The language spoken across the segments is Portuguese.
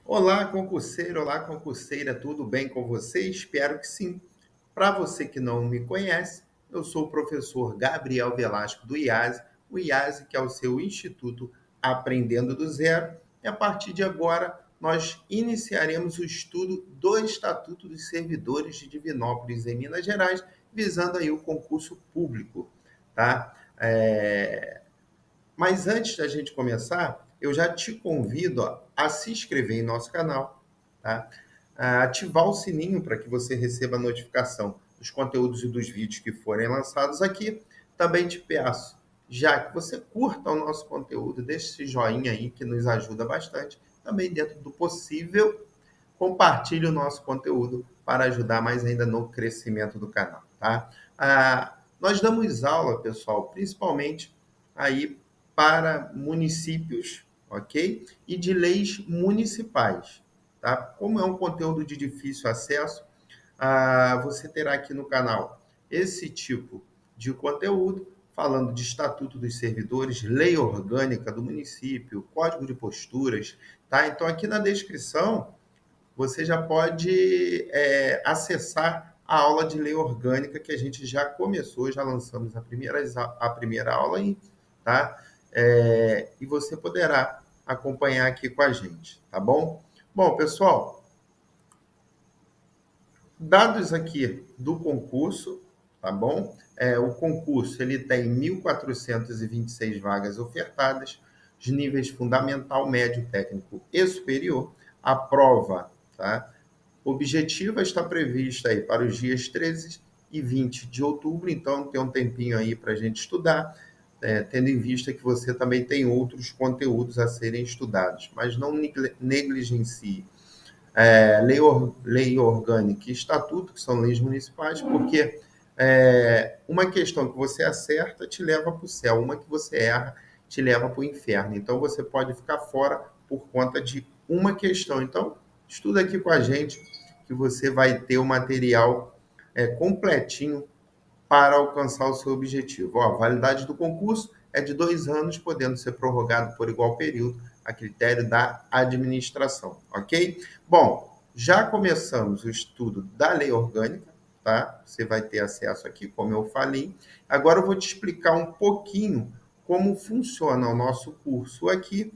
Olá, concurseiro, olá, concurseira, tudo bem com você? Espero que sim. Para você que não me conhece, eu sou o professor Gabriel Velasco do IASE, o IASE que é o seu Instituto Aprendendo do Zero. E a partir de agora, nós iniciaremos o estudo do Estatuto dos Servidores de Divinópolis, em Minas Gerais, visando aí o concurso público, tá? Mas antes da gente começar, eu já te convido a se inscrever em nosso canal, tá? A ativar o sininho para que você receba a notificação dos conteúdos e dos vídeos que forem lançados aqui. Também te peço, já que você curta o nosso conteúdo, deixe esse joinha aí que nos ajuda bastante. Também, dentro do possível, compartilhe o nosso conteúdo para ajudar mais ainda no crescimento do canal, tá? Nós damos aula, pessoal, principalmente aí para municípios, ok? E de leis municipais, tá? Como é um conteúdo de difícil acesso, você terá aqui no canal esse tipo de conteúdo, falando de Estatuto dos Servidores, lei orgânica do município, código de posturas, tá? Então, aqui na descrição, você já pode acessar a aula de lei orgânica que a gente já começou, já lançamos a primeira aula aí, tá? E você poderá acompanhar aqui com a gente, tá bom? Bom, pessoal, dados aqui do concurso, tá bom? O concurso ele tem 1.426 vagas ofertadas, de níveis fundamental, médio, técnico e superior. A prova, tá? Objetiva está prevista aí para os dias 13 e 20 de outubro, então tem um tempinho aí para a gente estudar, tendo em vista que você também tem outros conteúdos a serem estudados, mas não negligencie lei orgânica e estatuto, que são leis municipais, porque uma questão que você acerta te leva para o céu, uma que você erra te leva para o inferno. Então, você pode ficar fora por conta de uma questão. Então, estuda aqui com a gente, que você vai ter o material completinho para alcançar o seu objetivo. Ó, a validade do concurso é de 2 anos, podendo ser prorrogado por igual período, a critério da administração, ok? Bom, já começamos o estudo da lei orgânica, tá? Você vai ter acesso aqui, como eu falei. Agora eu vou te explicar um pouquinho como funciona o nosso curso aqui,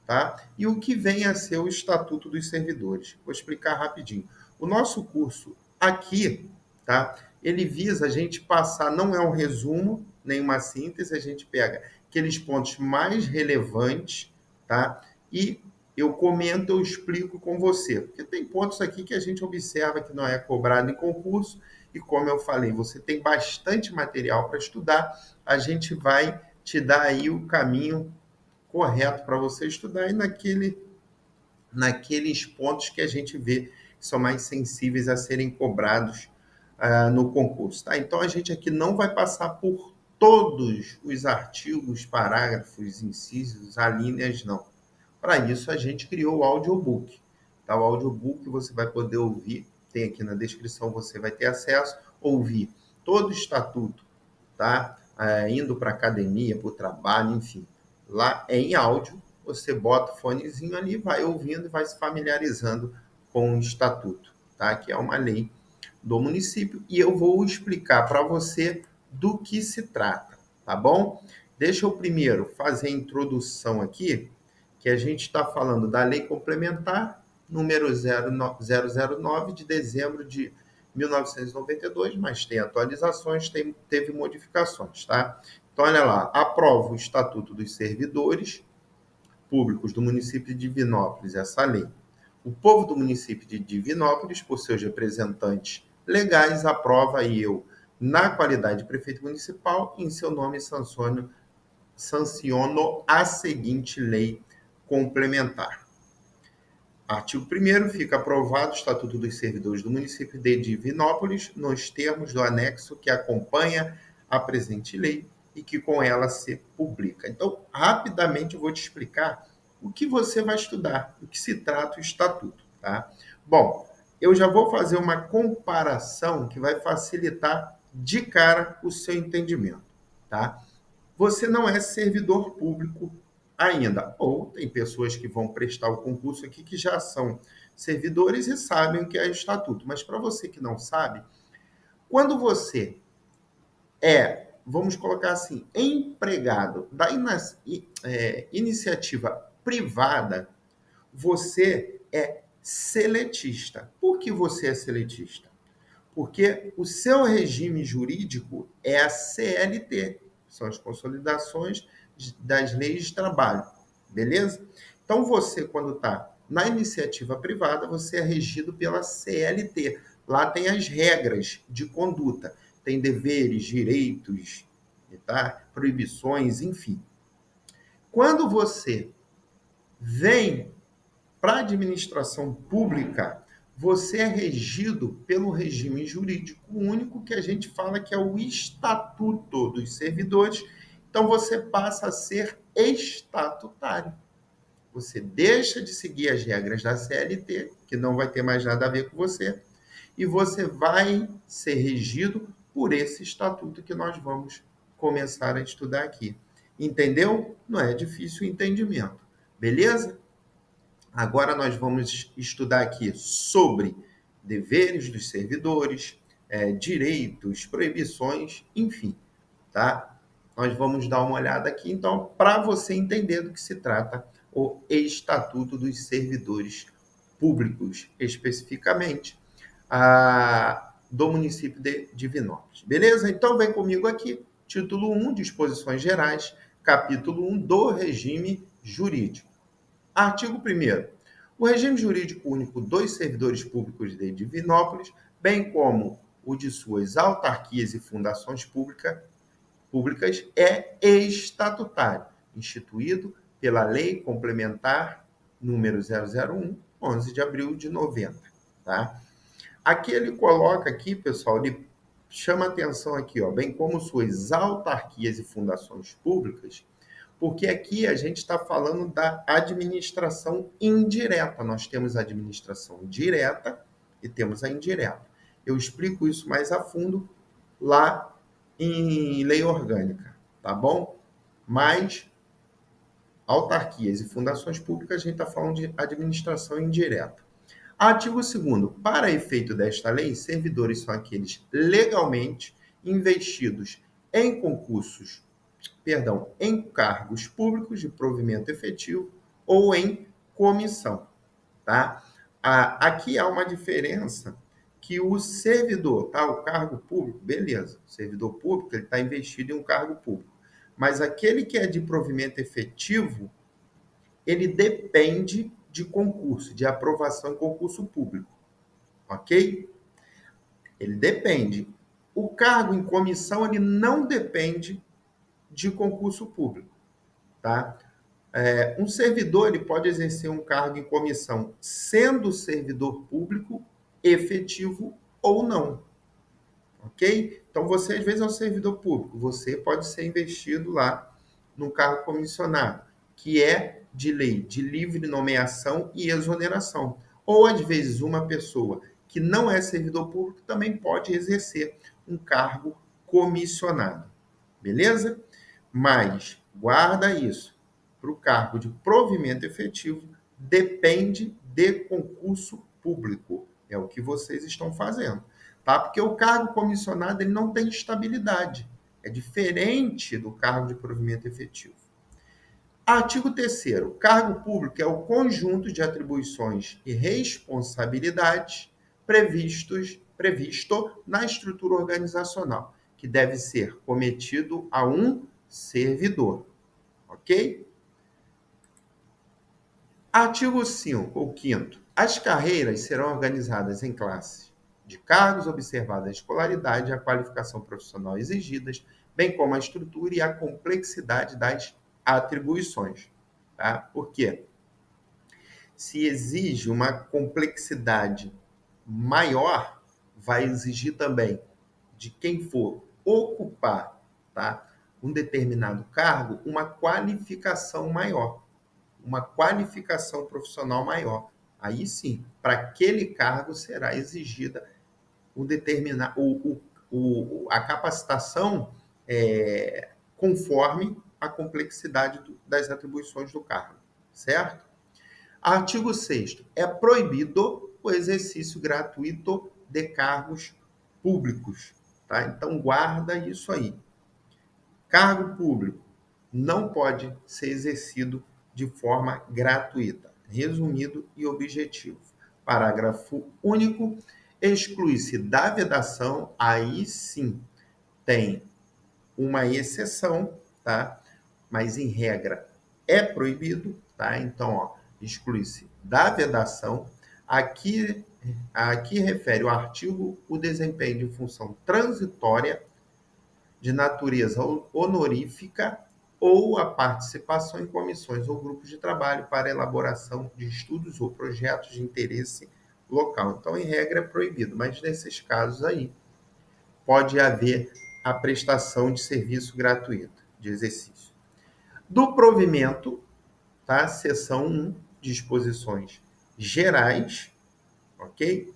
tá? E o que vem a ser o Estatuto dos Servidores. Vou explicar rapidinho. O nosso curso aqui, tá? Ele visa a gente passar, não é um resumo, nem uma síntese, a gente pega aqueles pontos mais relevantes, tá? E eu comento, eu explico com você, porque tem pontos aqui que a gente observa que não é cobrado em concurso, e como eu falei, você tem bastante material para estudar, a gente vai te dar aí o caminho correto para você estudar e naqueles pontos que a gente vê que são mais sensíveis a serem cobrados no concurso. Tá? Então, a gente aqui não vai passar por todos os artigos, parágrafos, incisos, alíneas, não. Para isso, a gente criou o audiobook. Tá? O audiobook você vai poder ouvir, tem aqui na descrição, você vai ter acesso, ouvir todo o estatuto, tá? Indo para academia, para o trabalho, enfim. Lá é em áudio, você bota o fonezinho ali, vai ouvindo e vai se familiarizando com o estatuto, tá? Que é uma lei do município e eu vou explicar para você do que se trata, tá bom? Deixa eu primeiro fazer a introdução aqui, que a gente está falando da Lei Complementar número 009 de dezembro de 1992, mas tem atualizações, teve modificações, tá? Então, olha lá, aprova o Estatuto dos Servidores Públicos do município de Divinópolis, essa lei. O povo do município de Divinópolis, por seus representantes legais, aprova e eu, na qualidade de prefeito municipal, em seu nome sanciono a seguinte lei complementar. Artigo 1º, fica aprovado o Estatuto dos Servidores do município de Divinópolis, nos termos do anexo que acompanha a presente lei e que com ela se publica. Então, rapidamente eu vou te explicar o que você vai estudar, o que se trata o Estatuto, tá? Bom, eu já vou fazer uma comparação que vai facilitar de cara o seu entendimento, tá? Você não é servidor público ainda. Ou tem pessoas que vão prestar o concurso aqui que já são servidores e sabem o que é estatuto. Mas para você que não sabe, quando você vamos colocar assim, empregado da iniciativa privada, você é seletista. Por que você é seletista? Porque o seu regime jurídico é a CLT, são as consolidações das leis de trabalho, beleza? Então você, quando está na iniciativa privada, você é regido pela CLT. Lá tem as regras de conduta, tem deveres, direitos, tá? Proibições, enfim. Quando você vem para a administração pública, você é regido pelo regime jurídico único que a gente fala que é o Estatuto dos Servidores. Então você passa a ser estatutário. Você deixa de seguir as regras da CLT, que não vai ter mais nada a ver com você, e você vai ser regido por esse estatuto que nós vamos começar a estudar aqui. Entendeu? Não é difícil o entendimento. Beleza? Agora nós vamos estudar aqui sobre deveres dos servidores, direitos, proibições, enfim, tá? Nós vamos dar uma olhada aqui, então, para você entender do que se trata o Estatuto dos Servidores Públicos, especificamente do município de Divinópolis. Beleza? Então, vem comigo aqui, título 1, Disposições Gerais, capítulo 1 do Regime Jurídico. Artigo 1º. O regime jurídico único dos servidores públicos de Divinópolis, bem como o de suas autarquias e fundações públicas, é estatutário, instituído pela Lei Complementar número 001, 11 de abril de 90. Tá? Aqui ele coloca aqui, pessoal, ele chama atenção aqui, ó, bem como suas autarquias e fundações públicas, porque aqui a gente está falando da administração indireta. Nós temos a administração direta e temos a indireta. Eu explico isso mais a fundo lá em lei orgânica, tá bom? Mas autarquias e fundações públicas, a gente está falando de administração indireta. Artigo 2º. Para efeito desta lei, servidores são aqueles legalmente investidos em em cargos públicos de provimento efetivo ou em comissão, tá? Aqui há uma diferença que o servidor, tá? O cargo público, beleza. O servidor público, ele está investido em um cargo público. Mas aquele que é de provimento efetivo, ele depende de concurso, de aprovação em concurso público, ok? Ele depende. O cargo em comissão, ele não depende de concurso público, tá? Um servidor ele pode exercer um cargo em comissão sendo servidor público efetivo ou não, ok? Então, você às vezes é um servidor público, você pode ser investido lá no cargo comissionado, que é de lei, de livre nomeação e exoneração. Ou, às vezes, uma pessoa que não é servidor público também pode exercer um cargo comissionado, beleza? Mas, guarda isso, para o cargo de provimento efetivo, depende de concurso público. É o que vocês estão fazendo, tá? Porque o cargo comissionado ele não tem estabilidade. É diferente do cargo de provimento efetivo. Artigo 3º. Cargo público é o conjunto de atribuições e responsabilidades previsto na estrutura organizacional, que deve ser cometido a um servidor, ok? Artigo 5, ou 5º. As carreiras serão organizadas em classes de cargos, observada a escolaridade e a qualificação profissional exigidas, bem como a estrutura e a complexidade das atribuições. Tá? Por quê? Se exige uma complexidade maior, vai exigir também de quem for ocupar, tá, um determinado cargo, uma qualificação maior, uma qualificação profissional maior. Aí sim, para aquele cargo será exigida a capacitação conforme a complexidade das atribuições do cargo, certo? Artigo 6º. É proibido o exercício gratuito de cargos públicos, tá? Então, guarda isso aí. Cargo público não pode ser exercido de forma gratuita. Resumido e objetivo. Parágrafo único. Exclui-se da vedação, aí sim tem uma exceção, tá? Mas em regra é proibido, tá? Então, ó, exclui-se da vedação. Aqui refere o artigo o desempenho de função transitória de natureza honorífica ou a participação em comissões ou grupos de trabalho para elaboração de estudos ou projetos de interesse local. Então, em regra, é proibido, mas nesses casos aí pode haver a prestação de serviço gratuito, de exercício. Do provimento, tá? Seção 1, disposições gerais, ok?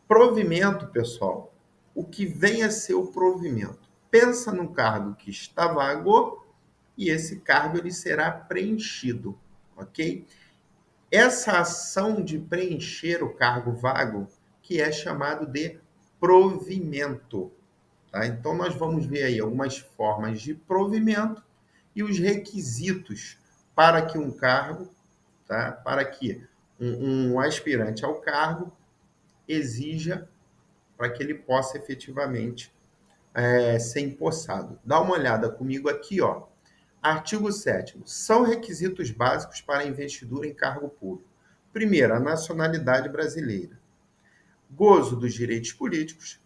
Provimento, pessoal, o que vem a ser o provimento? Pensa num cargo que está vago e esse cargo ele será preenchido, ok? Essa ação de preencher o cargo vago que é chamado de provimento, tá? Então nós vamos ver aí algumas formas de provimento e os requisitos para que um cargo, tá? Para que um aspirante ao cargo exija para que ele possa efetivamente ser empossado. Dá uma olhada comigo aqui, ó. Artigo 7º. São requisitos básicos para investidura em cargo público. Primeiro, a nacionalidade brasileira. Gozo dos direitos políticos.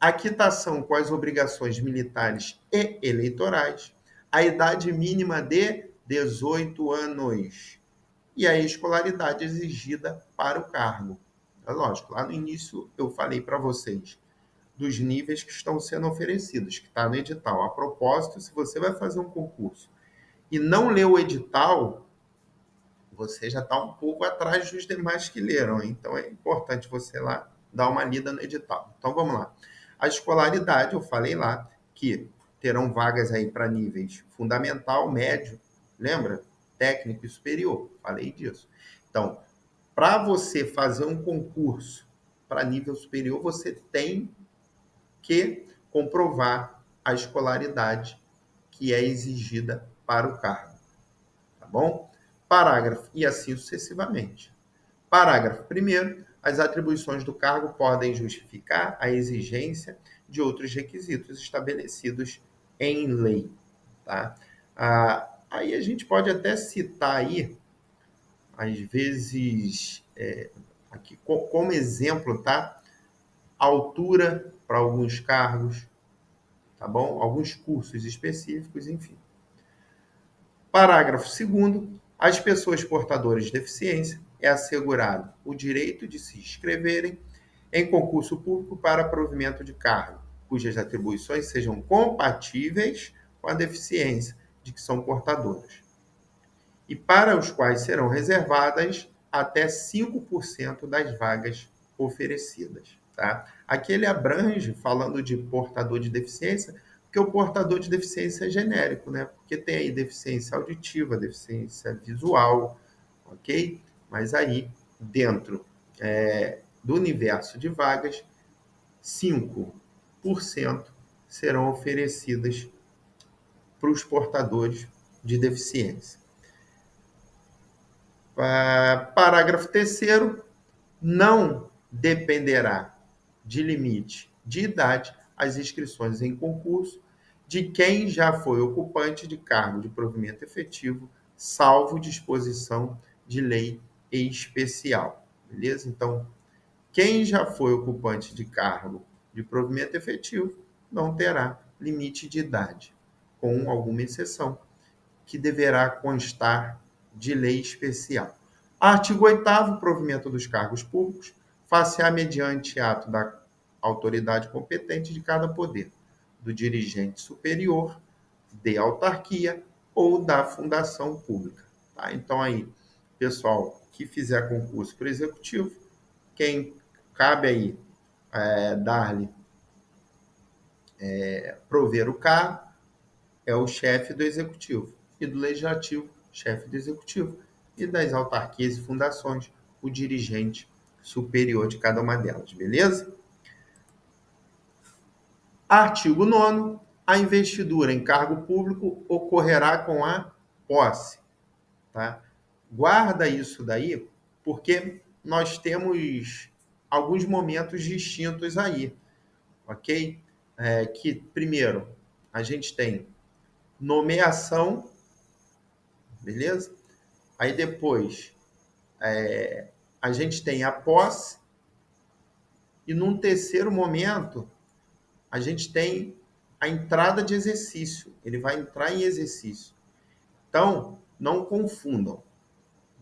A quitação com as obrigações militares e eleitorais. A idade mínima de 18 anos. E a escolaridade exigida para o cargo. É lógico, lá no início eu falei para vocês dos níveis que estão sendo oferecidos, que está no edital. A propósito, se você vai fazer um concurso e não lê o edital, você já está um pouco atrás dos demais que leram. Então, é importante você lá dar uma lida no edital. Então, vamos lá. A escolaridade, eu falei lá que terão vagas aí para níveis fundamental, médio, lembra? Técnico e superior. Falei disso. Então, para você fazer um concurso para nível superior, você tem que comprovar a escolaridade que é exigida para o cargo, tá bom? Parágrafo, e assim sucessivamente. Parágrafo 1º. As atribuições do cargo podem justificar a exigência de outros requisitos estabelecidos em lei, tá? Aí a gente pode até citar aí, às vezes, aqui como exemplo, tá? Altura para alguns cargos, tá bom? Alguns cursos específicos, enfim. Parágrafo 2º. Às pessoas portadoras de deficiência é assegurado o direito de se inscreverem em concurso público para provimento de cargo, cujas atribuições sejam compatíveis com a deficiência de que são portadoras, e para os quais serão reservadas até 5% das vagas oferecidas, tá? Aqui ele abrange, falando de portador de deficiência, porque o portador de deficiência é genérico, né? Porque tem aí deficiência auditiva, deficiência visual, ok? Mas aí, dentro do universo de vagas, 5% serão oferecidas para os portadores de deficiência. Parágrafo 3º. Não dependerá de limite de idade as inscrições em concurso de quem já foi ocupante de cargo de provimento efetivo, salvo disposição de lei especial. Beleza? Então, quem já foi ocupante de cargo de provimento efetivo não terá limite de idade, com alguma exceção, que deverá constar de lei especial. Artigo 8º. Provimento dos cargos públicos far-se-á mediante ato da autoridade competente de cada poder, do dirigente superior, de autarquia ou da fundação pública. Tá? Então, aí, pessoal que fizer concurso para o executivo, quem cabe aí dar-lhe, prover o cargo, é o chefe do executivo. e do legislativo, chefe do executivo, e das autarquias e fundações, o dirigente superior de cada uma delas, beleza? Artigo 9º. A investidura em cargo público ocorrerá com a posse, tá? Guarda isso daí, porque nós temos alguns momentos distintos aí, ok? Que, primeiro, a gente tem nomeação, beleza? Aí depois a gente tem a posse, e num terceiro momento a gente tem a entrada de exercício. Ele vai entrar em exercício. Então, não confundam,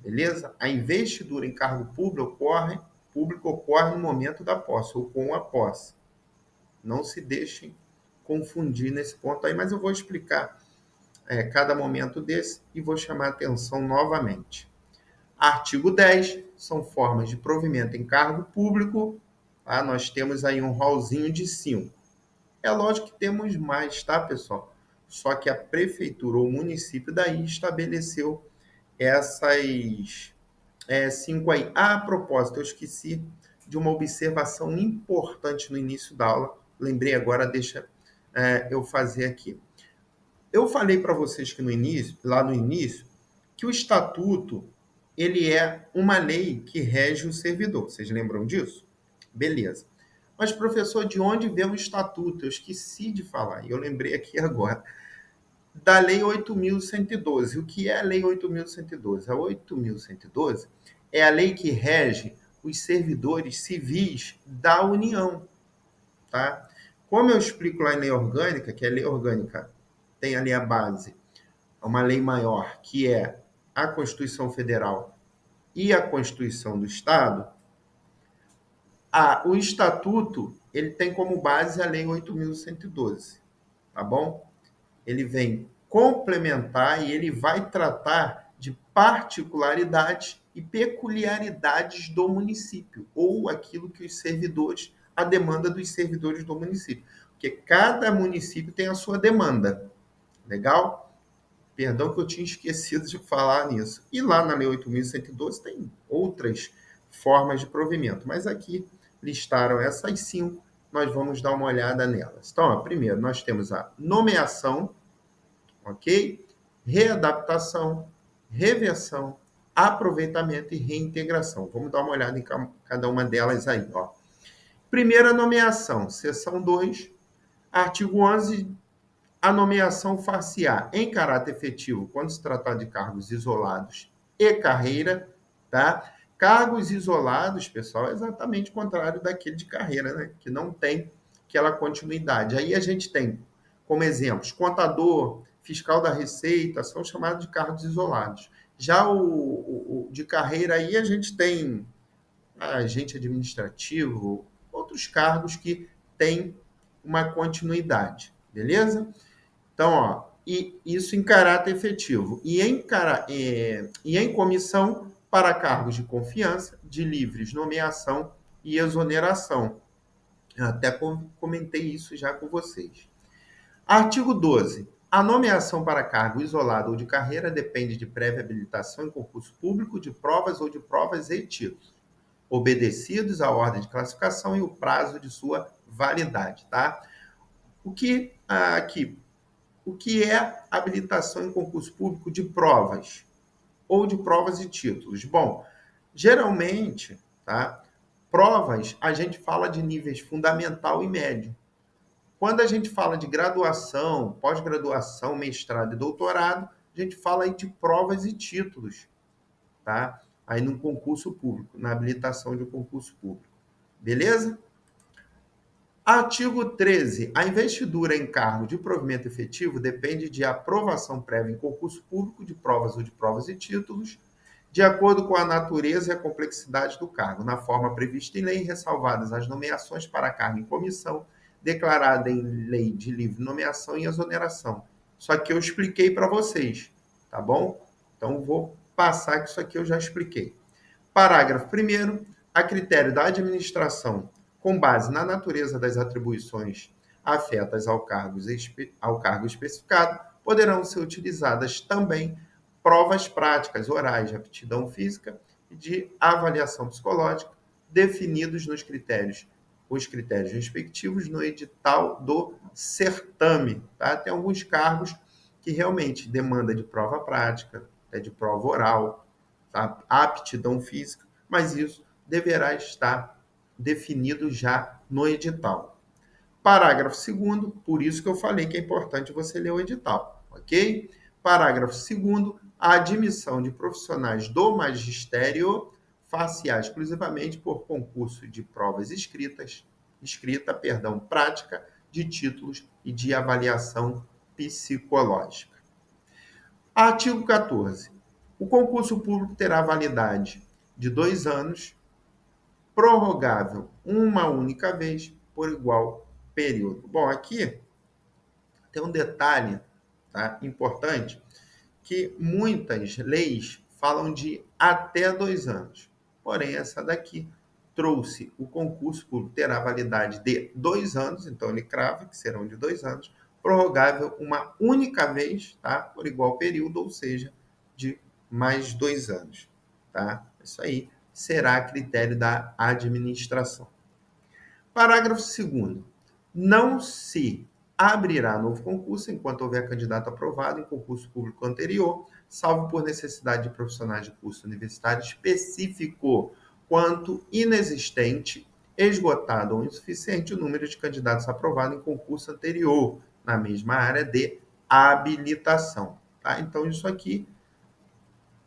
beleza? A investidura em cargo público ocorre no momento da posse, ou com a posse. Não se deixem confundir nesse ponto aí, mas eu vou explicar cada momento desse e vou chamar a atenção novamente. Artigo 10, são formas de provimento em cargo público. Tá? Nós temos aí um rolzinho de 5. É lógico que temos mais, tá, pessoal? Só que a prefeitura ou o município daí estabeleceu essas 5 aí. Ah, a propósito, eu esqueci de uma observação importante no início da aula. Lembrei agora, deixa eu fazer aqui. Eu falei para vocês que lá no início, que o estatuto ele é uma lei que rege o servidor. Vocês lembram disso? Beleza. Mas, professor, de onde vem o estatuto? Eu esqueci de falar, e eu lembrei aqui agora. Da Lei 8.112. O que é a Lei 8.112? A 8.112 é a lei que rege os servidores civis da União. Tá? Como eu explico lá em lei orgânica, que a lei orgânica tem ali a base, uma lei maior, que é a Constituição Federal e a Constituição do Estado, o Estatuto ele tem como base a Lei 8.112, tá bom? Ele vem complementar e ele vai tratar de particularidades e peculiaridades do município, ou aquilo que os servidores, a demanda dos servidores do município. Porque cada município tem a sua demanda. Legal? Perdão que eu tinha esquecido de falar nisso. E lá na Lei 8.112 tem outras formas de provimento, mas aqui listaram essas 5, nós vamos dar uma olhada nelas. Então, primeiro, nós temos a nomeação, ok? Readaptação, reversão, aproveitamento e reintegração. Vamos dar uma olhada em cada uma delas aí, ó. Primeira nomeação, seção 2, artigo 11, a nomeação far-se-á em caráter efetivo quando se tratar de cargos isolados e carreira, tá? Cargos isolados, pessoal, é exatamente o contrário daquele de carreira, né? Que não tem aquela continuidade. Aí a gente tem, como exemplos, contador, fiscal da Receita, são chamados de cargos isolados. Já o de carreira aí a gente tem agente administrativo, outros cargos que têm uma continuidade, beleza? Então, e isso em caráter efetivo. E em comissão para cargos de confiança, de livres nomeação e exoneração. Eu até comentei isso já com vocês. Artigo 12. A nomeação para cargo isolado ou de carreira depende de prévia habilitação em concurso público, de provas ou de provas e títulos, obedecidos à ordem de classificação e o prazo de sua validade, tá? O que aqui? O que é habilitação em concurso público de provas ou de provas e títulos? Bom, geralmente, tá? Provas, a gente fala de níveis fundamental e médio. Quando a gente fala de graduação, pós-graduação, mestrado e doutorado, a gente fala aí de provas e títulos, tá? Aí no concurso público, na habilitação de um concurso público. Beleza? Artigo 13. A investidura em cargo de provimento efetivo depende de aprovação prévia em concurso público de provas ou de provas e títulos, de acordo com a natureza e a complexidade do cargo, na forma prevista em lei, ressalvadas as nomeações para cargo em comissão, declarada em lei de livre nomeação e exoneração. Isso aqui eu expliquei para vocês, tá bom? Então, vou passar que isso aqui eu já expliquei. Parágrafo 1º. A critério da administração, com base na natureza das atribuições afetas ao cargo especificado, poderão ser utilizadas também provas práticas, orais, de aptidão física e de avaliação psicológica, definidos os critérios respectivos no edital do certame. Tá? Tem alguns cargos que realmente demanda de prova prática, de prova oral, tá? Aptidão física, mas isso deverá estar definido já no edital. Parágrafo 2º, por isso que eu falei que é importante você ler o edital, ok? Parágrafo 2º, a admissão de profissionais do magistério far-se-á exclusivamente por concurso de provas prática, de títulos e de avaliação psicológica. Artigo 14. O concurso público terá validade de 2 anos, prorrogável uma única vez por igual período. Bom, aqui tem um detalhe, tá, importante, que muitas leis falam de até 2 anos. Porém, essa daqui trouxe o concurso público terá validade de 2 anos, então ele crava que serão de 2 anos, prorrogável uma única vez, tá, por igual período, ou seja, de mais 2 anos. Tá? Isso aí será a critério da administração. Parágrafo 2º. Não se abrirá novo concurso enquanto houver candidato aprovado em concurso público anterior, salvo por necessidade de profissionais de curso universitário específico, quanto inexistente, esgotado ou insuficiente o número de candidatos aprovados em concurso anterior, na mesma área de habilitação. Tá? Então, isso aqui,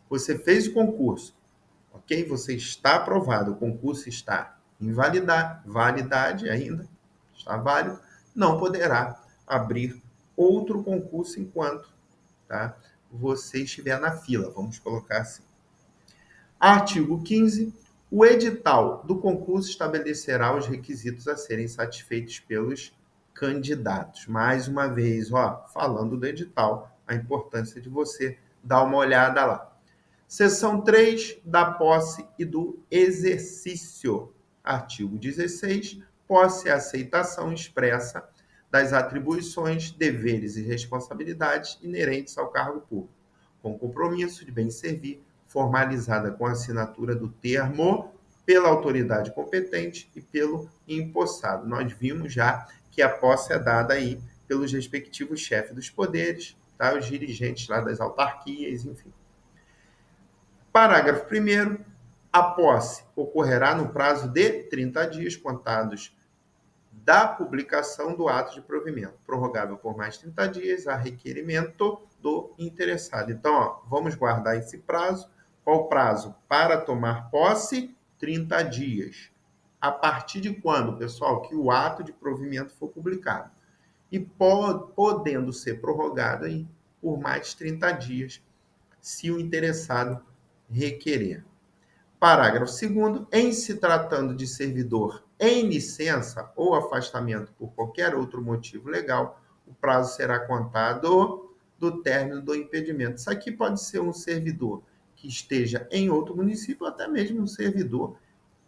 você fez o concurso, ok? Você está aprovado, o concurso está em validade ainda, está válido, não poderá abrir outro concurso enquanto, tá, você estiver na fila, vamos colocar assim. Artigo 15. O edital do concurso estabelecerá os requisitos a serem satisfeitos pelos candidatos. Mais uma vez, ó, falando do edital, a importância de você dar uma olhada lá. Seção 3, da posse e do exercício. Artigo 16. Posse e aceitação expressa das atribuições, deveres e responsabilidades inerentes ao cargo público, com compromisso de bem servir, formalizada com a assinatura do termo pela autoridade competente e pelo empossado. Nós vimos já que a posse é dada aí pelos respectivos chefes dos poderes, tá? Os dirigentes lá das autarquias, enfim. Parágrafo 1º. A posse ocorrerá no prazo de 30 dias contados da publicação do ato de provimento, prorrogável por mais 30 dias a requerimento do interessado. Então, ó, vamos guardar esse prazo. Qual o prazo para tomar posse? 30 dias. A partir de quando, pessoal, que o ato de provimento for publicado. E podendo ser prorrogado aí por mais 30 dias, se o interessado requerer. Parágrafo 2º. Em se tratando de servidor em licença ou afastamento por qualquer outro motivo legal, o prazo será contado do término do impedimento. Isso aqui pode ser um servidor que esteja em outro município, ou até mesmo um servidor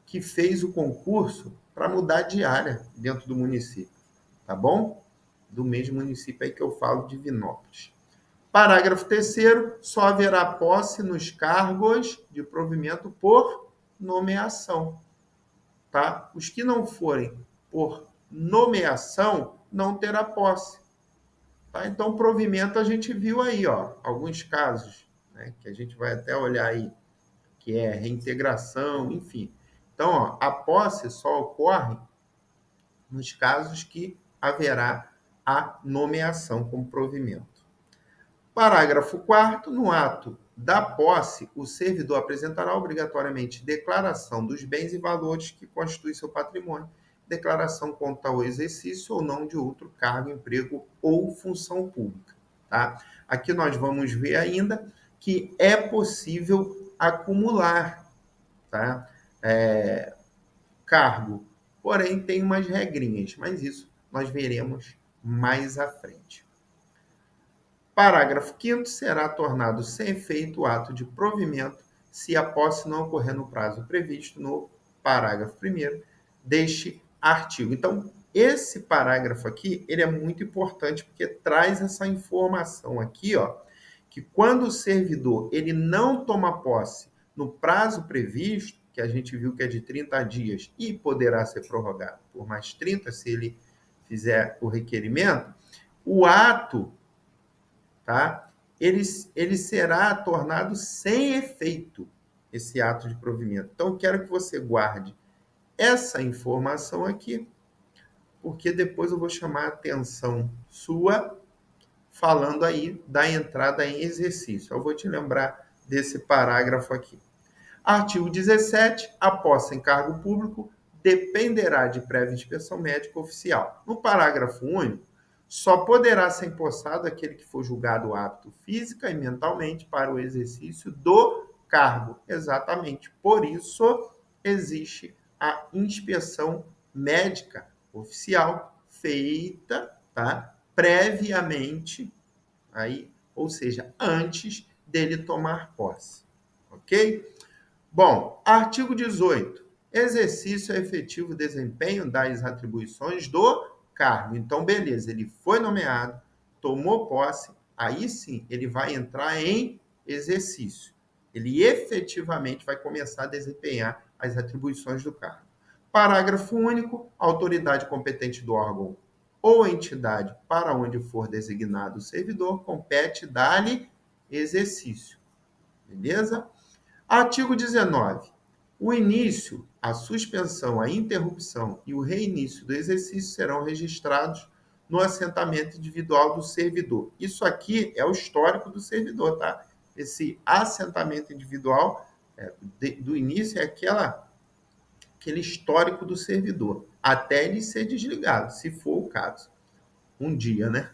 que fez o concurso para mudar de área dentro do município, tá bom? Do mesmo município aí que eu falo, de Divinópolis. Parágrafo 3º, só haverá posse nos cargos de provimento por nomeação, tá? Os que não forem por nomeação não terá posse, tá? Então, provimento a gente viu aí, ó, alguns casos, né, que a gente vai até olhar aí, que é reintegração, enfim. Então, ó, a posse só ocorre nos casos que haverá a nomeação como provimento. Parágrafo 4º. No ato da posse, o servidor apresentará obrigatoriamente declaração dos bens e valores que constituem seu patrimônio, declaração quanto ao exercício ou não de outro cargo, emprego ou função pública. Tá? Aqui nós vamos ver ainda que é possível acumular, tá? Cargo, porém tem umas regrinhas, mas isso nós veremos mais à frente. Parágrafo 5º. Será tornado sem efeito o ato de provimento se a posse não ocorrer no prazo previsto no parágrafo 1º deste artigo. Então, esse parágrafo aqui, ele é muito importante porque traz essa informação aqui, ó, que quando o servidor ele não toma posse no prazo previsto, que a gente viu que é de 30 dias e poderá ser prorrogado por mais 30 se ele fizer o requerimento, o ato, tá? Ele será tornado sem efeito, esse ato de provimento. Então, eu quero que você guarde essa informação aqui, porque depois eu vou chamar a atenção sua falando aí da entrada em exercício. Eu vou te lembrar desse parágrafo aqui. Artigo 17. A posse em cargo público dependerá de prévia inspeção médica oficial. No parágrafo único, só poderá ser empossado aquele que for julgado apto física e mentalmente para o exercício do cargo. Exatamente por isso existe a inspeção médica oficial feita, tá, previamente, aí, ou seja, antes dele tomar posse. Ok? Bom, artigo 18. Exercício é efetivo desempenho das atribuições do cargo. Então, beleza, ele foi nomeado, tomou posse, aí sim ele vai entrar em exercício. Ele efetivamente vai começar a desempenhar as atribuições do cargo. Parágrafo único. A autoridade competente do órgão ou entidade para onde for designado o servidor compete dar-lhe exercício. Beleza? Artigo 19. O início, a suspensão, a interrupção e o reinício do exercício serão registrados no assentamento individual do servidor. Isso aqui é o histórico do servidor, tá? Esse assentamento individual do início é aquele histórico do servidor, até ele ser desligado, se for o caso. Um dia, né?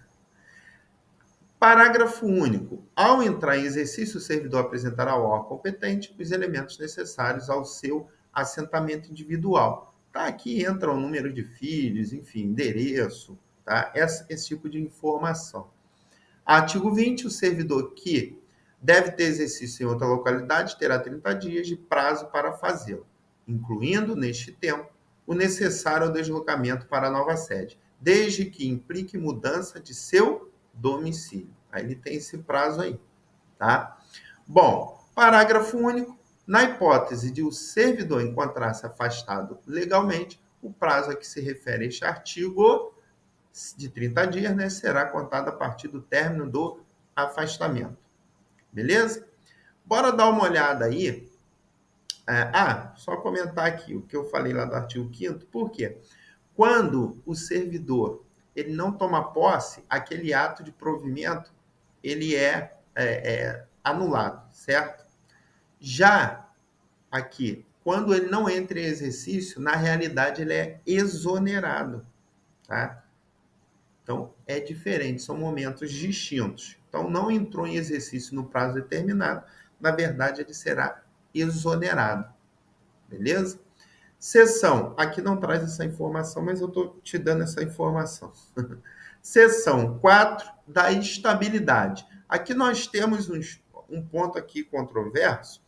Parágrafo único. Ao entrar em exercício, o servidor apresentará ao órgão competente os elementos necessários ao seu assentamento individual. Tá? Aqui entra o número de filhos, enfim, endereço, tá? Esse tipo de informação. Artigo 20. O servidor que deve ter exercício em outra localidade terá 30 dias de prazo para fazê-lo, incluindo, neste tempo, o necessário ao deslocamento para a nova sede, desde que implique mudança de seu domicílio. Aí ele tem esse prazo aí, tá? Bom, parágrafo único. Na hipótese de o servidor encontrar-se afastado legalmente, o prazo a que se refere este artigo de 30 dias, né, será contado a partir do término do afastamento. Beleza? Bora dar uma olhada aí. Só comentar aqui o que eu falei lá do artigo 5º, por quê? Quando o servidor ele não toma posse, aquele ato de provimento ele é anulado, certo? Já aqui, quando ele não entra em exercício, na realidade ele é exonerado, tá? Então, é diferente, são momentos distintos. Então, não entrou em exercício no prazo determinado, na verdade, ele será exonerado. Beleza? Seção, aqui não traz essa informação, mas eu estou te dando essa informação. Seção 4 da estabilidade. Aqui nós temos um ponto aqui controverso,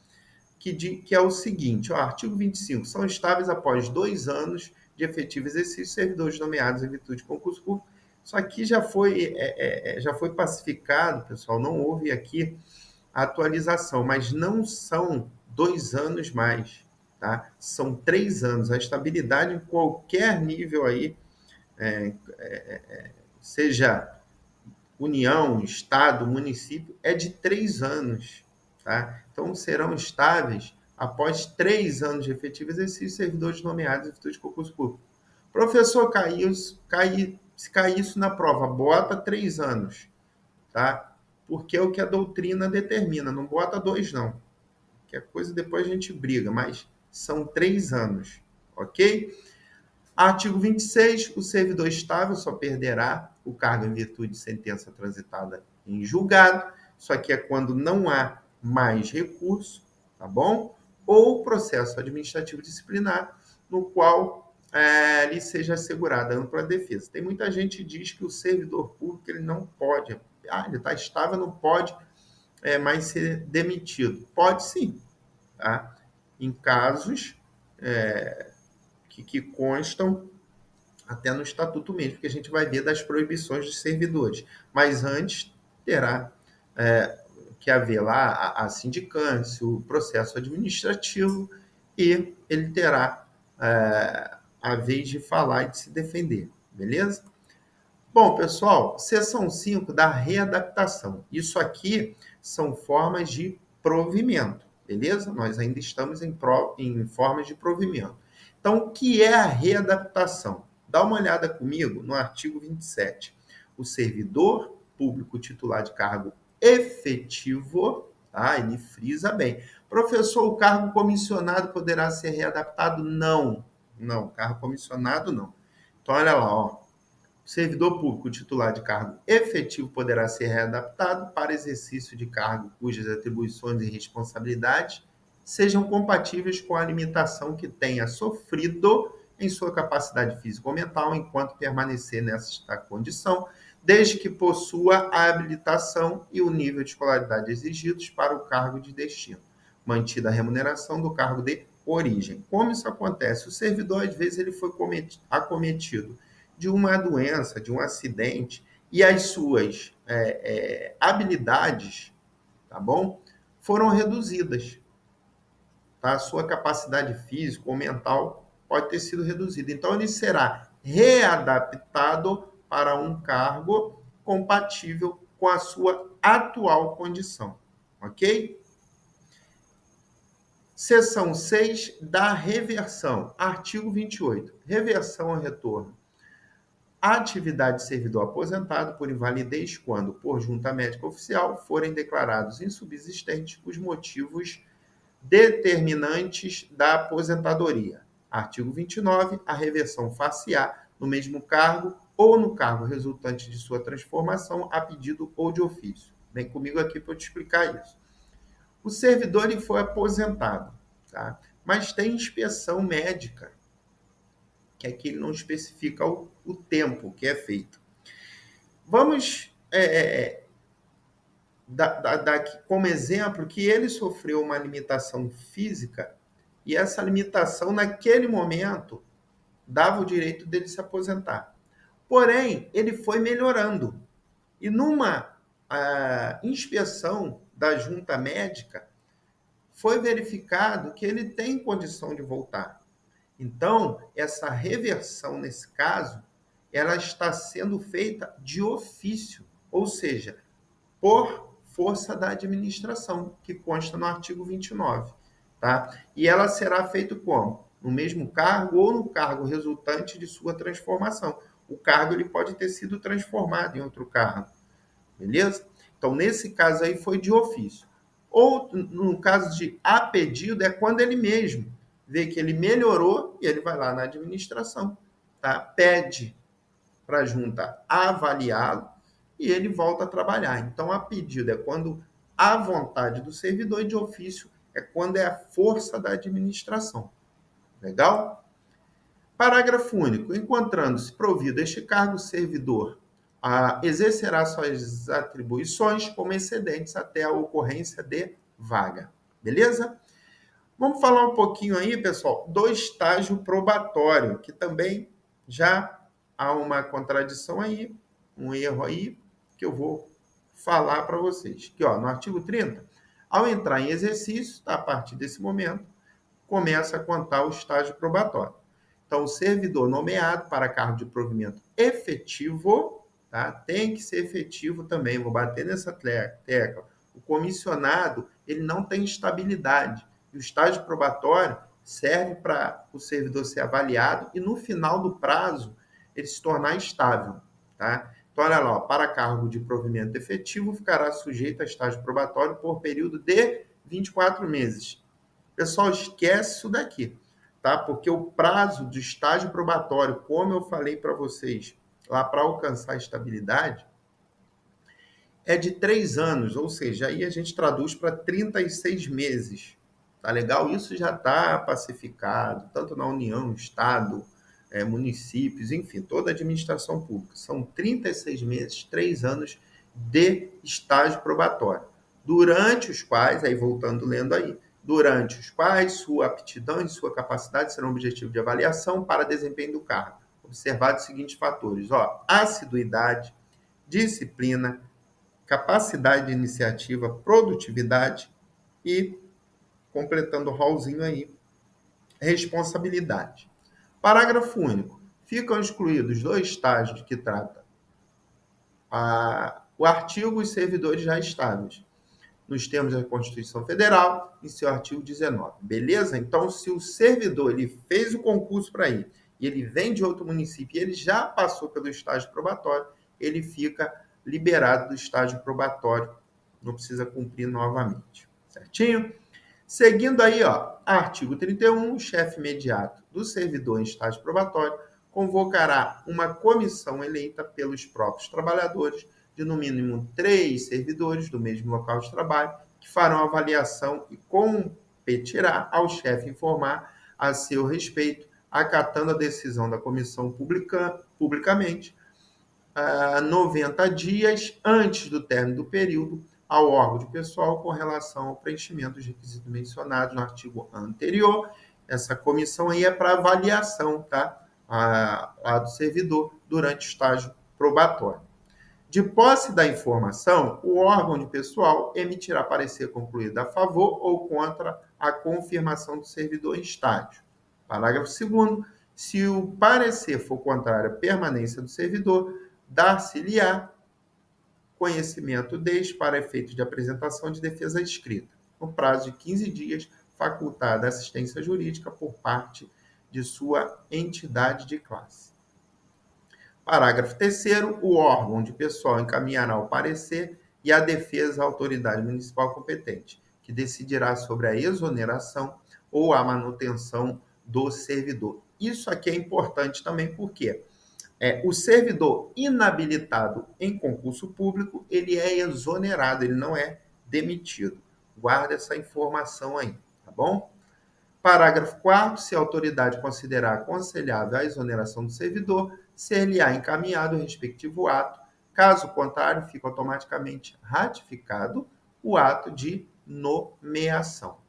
que é o seguinte, ó, artigo 25, são estáveis após 2 anos de efetivo exercício servidores nomeados em virtude de concurso público. Isso aqui já foi pacificado, pessoal, não houve aqui a atualização, mas não são 2 anos mais, tá? São 3 anos. A estabilidade em qualquer nível aí, seja União, Estado, município, é de 3 anos, tá? Então, serão estáveis após 3 anos de efetivo exercício servidores nomeados em virtude de concurso público. Professor, se cair isso na prova, bota 3 anos, tá? Porque é o que a doutrina determina, não bota 2 não. Que é coisa depois a gente briga, mas são 3 anos, ok? Artigo 26. O servidor estável só perderá o cargo em virtude de sentença transitada em julgado. Isso aqui é quando não há mais recurso, tá bom? Ou processo administrativo disciplinar, no qual lhe seja assegurada ampla defesa. Tem muita gente que diz que o servidor público ele não pode, ele está estável, não pode mais ser demitido. Pode sim, tá? Em casos que constam até no estatuto mesmo, que a gente vai ver das proibições dos servidores. Mas antes terá que haver lá a sindicância, o processo administrativo, e ele terá a vez de falar e de se defender, beleza? Bom, pessoal, seção 5 da readaptação. Isso aqui são formas de provimento, beleza? Nós ainda estamos em formas de provimento. Então, o que é a readaptação? Dá uma olhada comigo no artigo 27. O servidor público titular de cargo efetivo, tá? Ele frisa bem. Professor, o cargo comissionado poderá ser readaptado? Não. Não, cargo comissionado não. Então, olha lá, ó. O servidor público titular de cargo efetivo poderá ser readaptado para exercício de cargo cujas atribuições e responsabilidades sejam compatíveis com a limitação que tenha sofrido em sua capacidade física ou mental enquanto permanecer nesta condição, desde que possua a habilitação e o nível de escolaridade exigidos para o cargo de destino, mantida a remuneração do cargo de origem. Como isso acontece? O servidor, às vezes, ele foi acometido de uma doença, de um acidente, e as suas habilidades, tá bom? Foram reduzidas, tá? A sua capacidade física ou mental pode ter sido reduzida. Então, ele será readaptado para um cargo compatível com a sua atual condição, ok? Seção 6 da reversão, artigo 28. Reversão ao retorno. A atividade de servidor aposentado por invalidez quando, por junta médica oficial, forem declarados insubsistentes os motivos determinantes da aposentadoria. Artigo 29. A reversão far-se-á no mesmo cargo ou no cargo resultante de sua transformação a pedido ou de ofício. Vem comigo aqui para eu te explicar isso. O servidor ele foi aposentado, tá? Mas tem inspeção médica, que aqui ele não especifica o tempo que é feito. Vamos dar aqui como exemplo que ele sofreu uma limitação física e essa limitação, naquele momento, dava o direito dele se aposentar. Porém, ele foi melhorando. E numa inspeção da junta médica, foi verificado que ele tem condição de voltar. Então, essa reversão, nesse caso, ela está sendo feita de ofício, ou seja, por força da administração, que consta no artigo 29. Tá? E ela será feita como? No mesmo cargo ou no cargo resultante de sua transformação. O cargo ele pode ter sido transformado em outro cargo. Beleza? Então, nesse caso aí, foi de ofício. Ou, no caso de a pedido, é quando ele mesmo vê que ele melhorou e ele vai lá na administração, tá? Pede para a junta avaliá-lo e ele volta a trabalhar. Então, a pedido é quando a vontade do servidor e de ofício é quando é a força da administração. Legal? Parágrafo único. Encontrando-se provido este cargo, o servidor exercerá suas atribuições como excedentes até a ocorrência de vaga. Beleza? Vamos falar um pouquinho aí, pessoal, do estágio probatório, que também já há uma contradição aí, um erro aí, que eu vou falar para vocês. Que, ó, no artigo 30, ao entrar em exercício, a partir desse momento, começa a contar o estágio probatório. Então, o servidor nomeado para cargo de provimento efetivo, tá? Tem que ser efetivo também, vou bater nessa tecla. O comissionado, ele não tem estabilidade. E o estágio probatório serve para o servidor ser avaliado e, no final do prazo, ele se tornar estável, tá? Então, olha lá, ó, para cargo de provimento efetivo, ficará sujeito a estágio probatório por período de 24 meses. Pessoal, esquece isso daqui, tá? Porque o prazo do estágio probatório, como eu falei para vocês, lá para alcançar a estabilidade, é de 3 anos, ou seja, aí a gente traduz para 36 meses. Tá legal? Isso já está pacificado, tanto na União, Estado, municípios, enfim, toda a administração pública. São 36 meses, 3 anos de estágio probatório, durante os quais, aí voltando lendo aí, sua aptidão e sua capacidade serão objetivo de avaliação para desempenho do cargo, observados os seguintes fatores, ó, assiduidade, disciplina, capacidade de iniciativa, produtividade e, completando o rolzinho aí, responsabilidade. Parágrafo único. Ficam excluídos dois estágios que trata o artigo os servidores já estáveis, nos termos da Constituição Federal, em seu artigo 19. Beleza? Então, se o servidor ele fez o concurso para ir e ele vem de outro município e ele já passou pelo estágio probatório, ele fica liberado do estágio probatório, não precisa cumprir novamente. Certinho? Seguindo aí, ó, artigo 31, o chefe imediato do servidor em estágio probatório convocará uma comissão eleita pelos próprios trabalhadores, de no mínimo 3 servidores do mesmo local de trabalho, que farão avaliação e competirá ao chefe informar a seu respeito, acatando a decisão da comissão publicamente, 90 dias antes do término do período, ao órgão de pessoal com relação ao preenchimento dos requisitos mencionados no artigo anterior. Essa comissão aí é para avaliação, tá? A do servidor durante o estágio probatório. De posse da informação, o órgão de pessoal emitirá parecer concluído a favor ou contra a confirmação do servidor em estágio. Parágrafo 2º. Se o parecer for contrário à permanência do servidor, dar-se-lhe-á conhecimento deste para efeito de apresentação de defesa escrita, no prazo de 15 dias, facultada assistência jurídica por parte de sua entidade de classe. Parágrafo 3º. O órgão de pessoal encaminhará o parecer e a defesa à autoridade municipal competente, que decidirá sobre a exoneração ou a manutenção do servidor. Isso aqui é importante também porque o servidor inabilitado em concurso público, ele é exonerado, ele não é demitido. Guarda essa informação aí, tá bom? Parágrafo 4º. Se a autoridade considerar aconselhável a exoneração do servidor, ser-lhe-á encaminhado o respectivo ato. Caso contrário, fica automaticamente ratificado o ato de nomeação.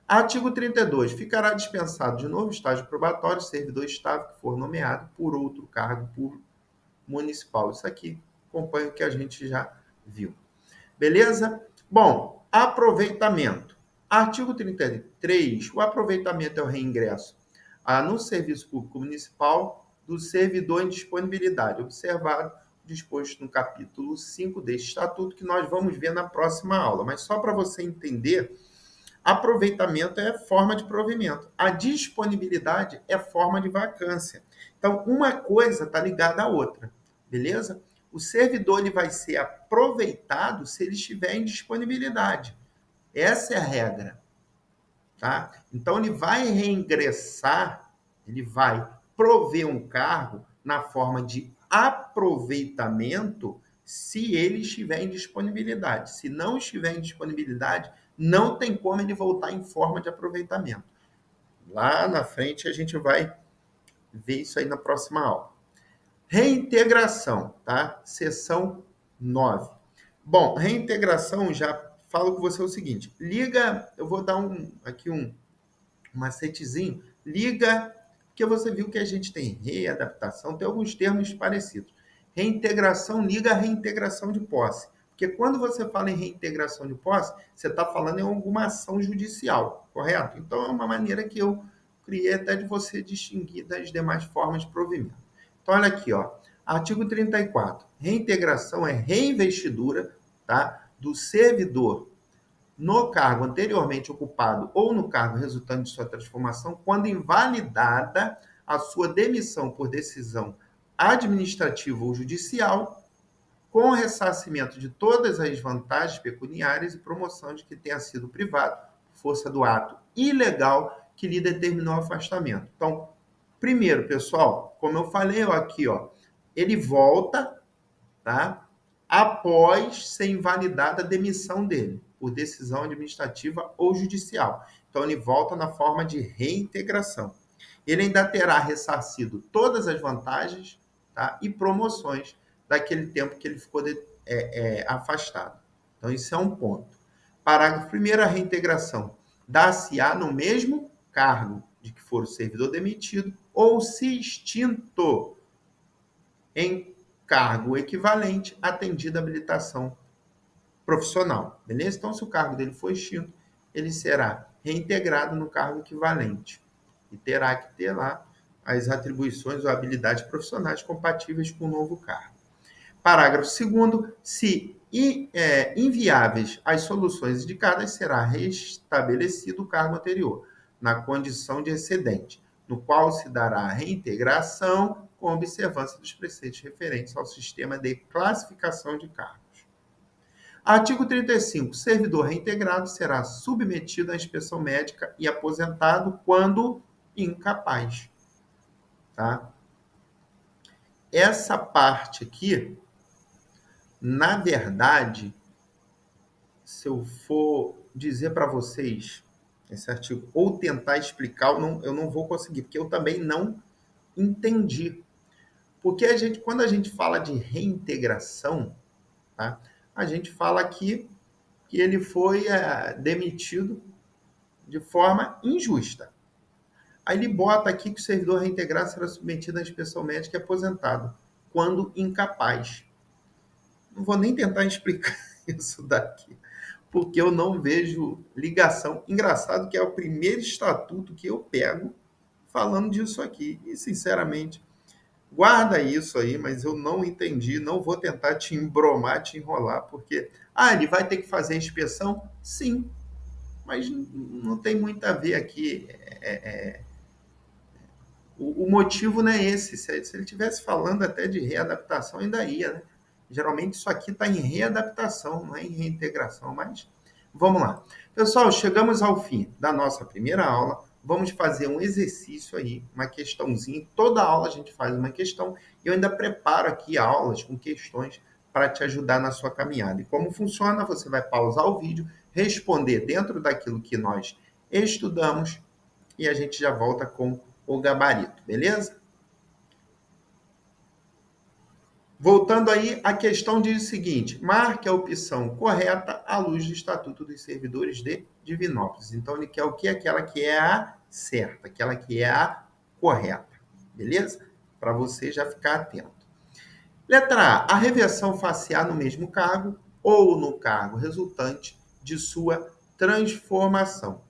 Artigo 32. Ficará dispensado de novo estágio probatório servidor estável que for nomeado por outro cargo público municipal. Isso aqui acompanha o que a gente já viu. Beleza? Bom, aproveitamento. Artigo 33. O aproveitamento é o reingresso no serviço público municipal do servidor em disponibilidade, observado o disposto no capítulo 5 deste estatuto, que nós vamos ver na próxima aula. Mas só para você entender, aproveitamento é forma de provimento. A disponibilidade é forma de vacância. Então, uma coisa está ligada à outra, beleza? O servidor ele vai ser aproveitado se ele estiver em disponibilidade. Essa é a regra, tá? Então, ele vai reingressar, ele vai prover um cargo na forma de aproveitamento se ele estiver em disponibilidade. Se não estiver em disponibilidade, não tem como ele voltar em forma de aproveitamento. Lá na frente a gente vai ver isso aí na próxima aula. Reintegração, tá? Seção 9. Bom, reintegração, já falo com você o seguinte, liga, eu vou dar aqui um macetezinho, liga, porque você viu que a gente tem readaptação, tem alguns termos parecidos. Reintegração liga a reintegração de posse. Porque quando você fala em reintegração de posse, você está falando em alguma ação judicial, correto? Então, é uma maneira que eu criei até de você distinguir das demais formas de provimento. Então, olha aqui, ó, artigo 34. Reintegração é reinvestidura, tá, do servidor no cargo anteriormente ocupado ou no cargo resultante de sua transformação, quando invalidada a sua demissão por decisão administrativa ou judicial, com ressarcimento de todas as vantagens pecuniárias e promoção de que tenha sido privado, força do ato ilegal que lhe determinou o afastamento. Então, primeiro, pessoal, como eu falei aqui, ó, ele volta, tá? Após ser invalidada a demissão dele, por decisão administrativa ou judicial. Então, ele volta na forma de reintegração. Ele ainda terá ressarcido todas as vantagens, tá? E promoções daquele tempo que ele ficou afastado. Então, isso é um ponto. Parágrafo 1º, a reintegração dá-se-á no mesmo cargo de que for o servidor demitido, ou se extinto em cargo equivalente, atendida a habilitação profissional, beleza? Então, se o cargo dele for extinto, ele será reintegrado no cargo equivalente e terá que ter lá as atribuições ou habilidades profissionais compatíveis com o novo cargo. Parágrafo 2º, se inviáveis as soluções indicadas, será restabelecido o cargo anterior, na condição de excedente, no qual se dará a reintegração com observância dos preceitos referentes ao sistema de classificação de cargos. Artigo 35. Servidor reintegrado será submetido à inspeção médica e aposentado quando incapaz. Tá? Essa parte aqui, na verdade, se eu for dizer para vocês esse artigo ou tentar explicar, eu não vou conseguir, porque eu também não entendi. Porque quando a gente fala de reintegração, tá? A gente fala aqui que ele foi demitido de forma injusta. Aí ele bota aqui que o servidor reintegrado será submetido à inspeção médica e aposentado, quando incapaz. Não vou nem tentar explicar isso daqui, porque eu não vejo ligação. Engraçado que é o primeiro estatuto que eu pego falando disso aqui. E, sinceramente, guarda isso aí, mas eu não entendi. Não vou tentar te embromar, te enrolar, porque... ele vai ter que fazer inspeção? Sim, mas não tem muito a ver aqui. O motivo não é esse. Se ele estivesse falando até de readaptação, ainda ia, né? Geralmente isso aqui está em readaptação, não é em reintegração, mas vamos lá. Pessoal, chegamos ao fim da nossa primeira aula. Vamos fazer um exercício aí, uma questãozinha. Toda aula a gente faz uma questão e eu ainda preparo aqui aulas com questões para te ajudar na sua caminhada. E como funciona? Você vai pausar o vídeo, responder dentro daquilo que nós estudamos e a gente já volta com o gabarito, beleza? Voltando aí, a questão diz o seguinte: marque a opção correta à luz do Estatuto dos Servidores de Divinópolis. Então, ele quer o quê? Aquela que é a certa, aquela que é a correta, beleza? Para você já ficar atento. Letra A reversão facial no mesmo cargo ou no cargo resultante de sua transformação,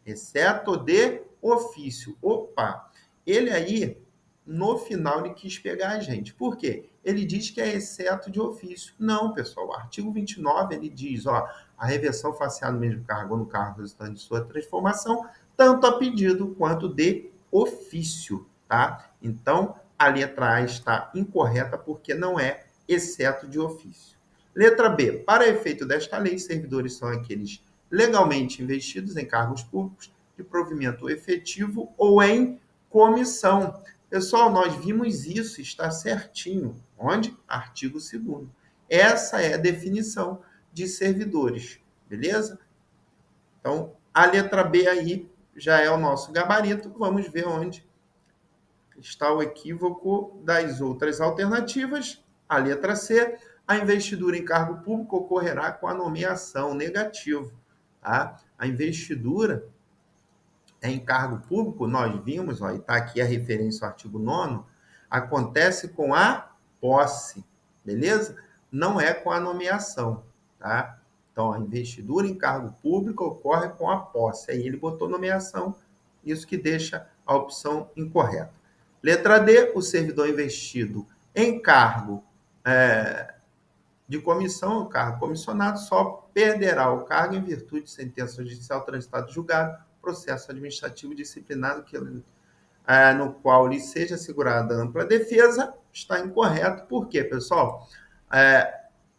exceto de ofício. Opa, ele aí, no final, ele quis pegar a gente. Por quê? Ele diz que é exceto de ofício. Não, pessoal. O artigo 29, ele diz, a reversão facial no mesmo cargo ou no cargo resultante de sua transformação, tanto a pedido quanto de ofício, tá? Então, a letra A está incorreta porque não é exceto de ofício. Letra B. Para efeito desta lei, servidores são aqueles legalmente investidos em cargos públicos de provimento efetivo ou em comissão. Pessoal, nós vimos isso, está certinho. Onde? Artigo 2º. Essa é a definição de servidores, beleza? Então, a letra B aí já é o nosso gabarito. Vamos ver onde está o equívoco das outras alternativas. A letra C, a investidura em cargo público ocorrerá com a nomeação, negativo. Tá? A investidura em cargo público, nós vimos, e está aqui a referência ao artigo 9º, acontece com a posse, beleza? Não é com a nomeação, tá? Então, a investidura em cargo público ocorre com a posse. Aí ele botou nomeação, isso que deixa a opção incorreta. Letra D, o servidor investido em cargo de comissão, o cargo comissionado, só perderá o cargo em virtude de sentença judicial transitada e julgado, processo administrativo disciplinado no qual lhe seja assegurada ampla defesa, está incorreto. Por quê, pessoal?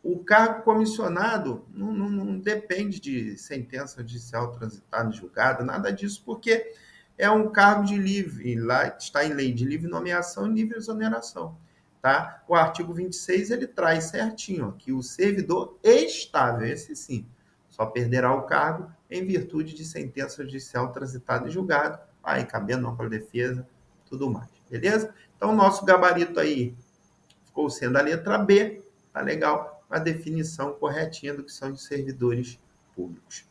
O cargo comissionado não depende de sentença judicial transitada e julgada, nada disso, porque é um cargo de livre, lá está em lei de livre nomeação e livre exoneração. Tá? O artigo 26 ele traz certinho que o servidor estável, esse sim, só perderá o cargo em virtude de sentença judicial transitada e julgado, aí cabendo ampla defesa, tudo mais, beleza? Então, nosso gabarito aí ficou sendo a letra B, tá legal? A definição corretinha do que são de servidores públicos.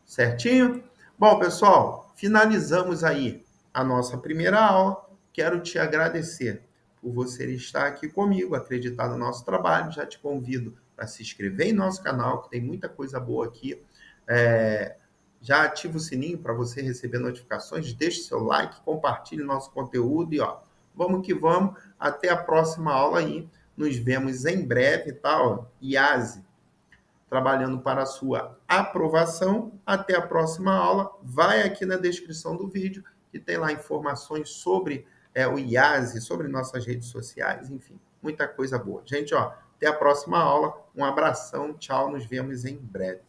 Certinho? Bom, pessoal, finalizamos aí a nossa primeira aula. Quero te agradecer por você estar aqui comigo, acreditar no nosso trabalho. Já te convido para se inscrever em nosso canal, que tem muita coisa boa aqui. Já ativa o sininho para você receber notificações, deixe seu like, compartilhe nosso conteúdo e vamos que vamos. Até a próxima aula aí. Nos vemos em breve, tá? IASE, trabalhando para a sua aprovação. Até a próxima aula. Vai aqui na descrição do vídeo, que tem lá informações sobre o IASE, sobre nossas redes sociais, enfim, muita coisa boa. Gente, até a próxima aula. Um abração, tchau, nos vemos em breve.